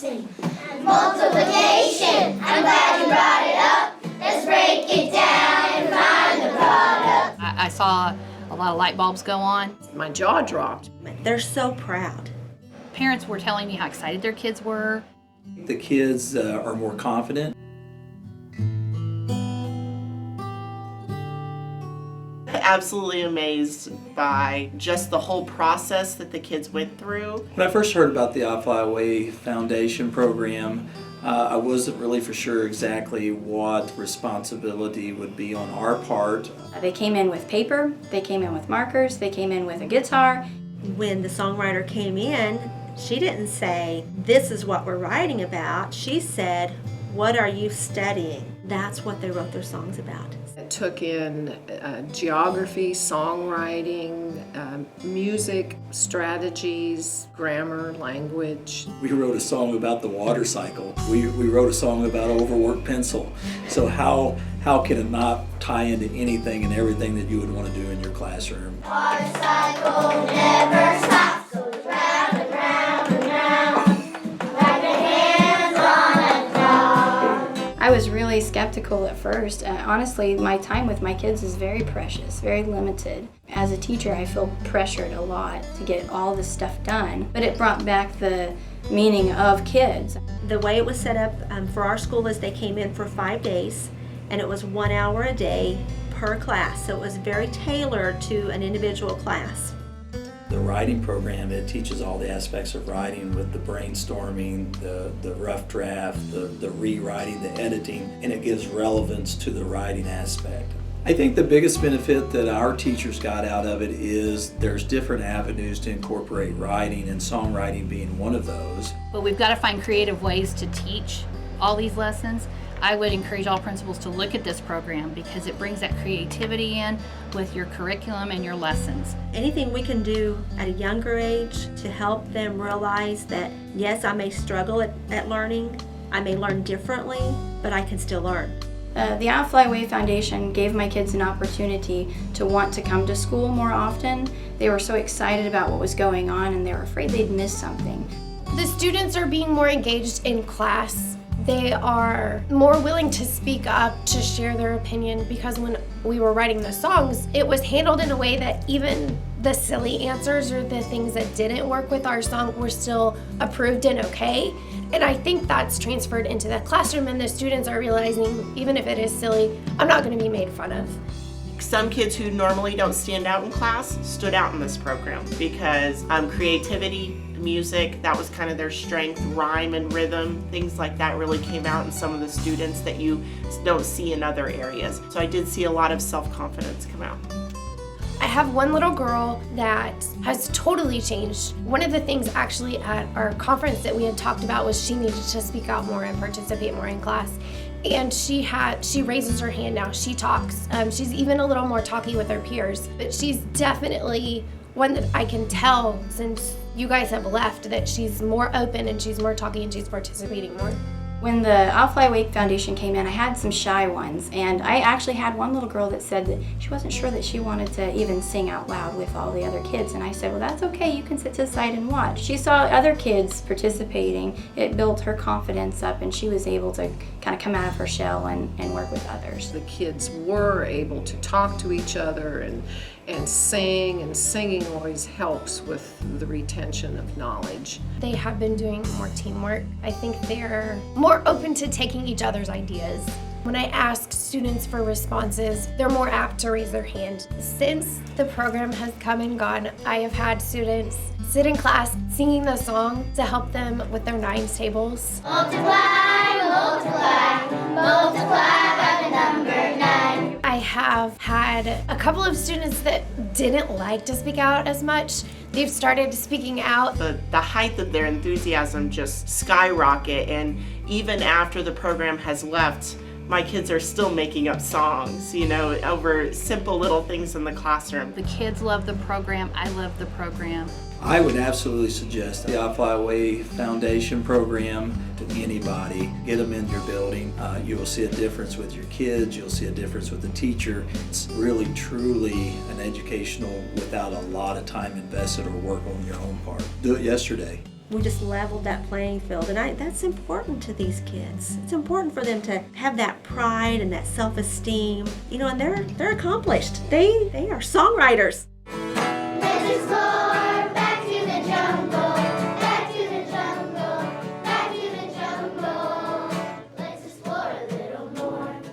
Sing. Multiplication. I'm glad you brought it up. Let's break it down and find the product. I saw a lot of light bulbs go on. My jaw dropped. They're so proud. Parents were telling me how excited their kids were. The kids are more confident. Absolutely amazed by just the whole process that the kids went through. When I first heard about the I Fly Away Foundation program, I wasn't really for sure exactly what responsibility would be on our part. They came in with paper, they came in with markers, they came in with a guitar. When the songwriter came in, she didn't say, this is what we're writing about. She said, what are you studying? That's what they wrote their songs about. It took in geography, songwriting, music, strategies, grammar, language. We wrote a song about the water cycle. We wrote a song about overworked pencil. So how can it not tie into anything and everything that you would want to do in your classroom? Water cycle never stops, goes round and round and round, like the hands on a dog. I was really skeptical at first. Honestly, my time with my kids is very precious, very limited. As a teacher, I feel pressured a lot to get all this stuff done, but it brought back the meaning of kids. The way it was set up for our school is they came in for 5 days, and it was 1 hour a day per class, so it was very tailored to an individual class. The writing program, it teaches all the aspects of writing with the brainstorming, the rough draft, the rewriting, the editing, and it gives relevance to the writing aspect. I think the biggest benefit that our teachers got out of it is there's different avenues to incorporate writing, and songwriting being one of those. But we've got to find creative ways to teach all these lessons. I would encourage all principals to look at this program because it brings that creativity in with your curriculum and your lessons. Anything we can do at a younger age to help them realize that, yes, I may struggle at learning, I may learn differently, but I can still learn. The I Fly Away Foundation gave my kids an opportunity to want to come to school more often. They were so excited about what was going on and they were afraid they'd miss something. The students are being more engaged in class. They are more willing to speak up, to share their opinion, because when we were writing the songs, it was handled in a way that even the silly answers or the things that didn't work with our song were still approved and okay. And I think that's transferred into the classroom, and the students are realizing, even if it is silly, I'm not going to be made fun of. Some kids who normally don't stand out in class stood out in this program because creativity, music, that was kind of their strength, rhyme and rhythm, things like that really came out in some of the students that you don't see in other areas. So I did see a lot of self-confidence come out. I have one little girl that has totally changed. One of the things actually at our conference that we had talked about was she needed to speak out more and participate more in class. And she raises her hand now, she talks. She's even a little more talky with her peers, but she's definitely one that I can tell since you guys have left that she's more open and she's more talky and she's participating more. When the I Fly Away Foundation came in, I had some shy ones, and I actually had one little girl that said that she wasn't sure that she wanted to even sing out loud with all the other kids, and I said, well, that's okay, you can sit to the side and watch. She saw other kids participating, it built her confidence up, and she was able to kind of come out of her shell and work with others. The kids were able to talk to each other and sing, and singing always helps with the retention of knowledge. They have been doing more teamwork. I think they're more open to taking each other's ideas. When I ask students for responses, they're more apt to raise their hand. Since the program has come and gone, I have had students sit in class singing the song to help them with their 9s tables. Multiply, multiply, multiply by the number 9. I have had a couple of students that didn't like to speak out as much. They've started speaking out. The height of their enthusiasm just skyrocket, and even after the program has left, my kids are still making up songs, over simple little things in the classroom. The kids love the program. I love the program. I would absolutely suggest the I Fly Away Foundation program to anybody. Get them in your building. You will see a difference with your kids. You'll see a difference with the teacher. It's really, truly an educational without a lot of time invested or work on your own part. Do it yesterday. We just leveled that playing field, and that's important to these kids. It's important for them to have that pride and that self-esteem, and they're accomplished. They are songwriters. Let's explore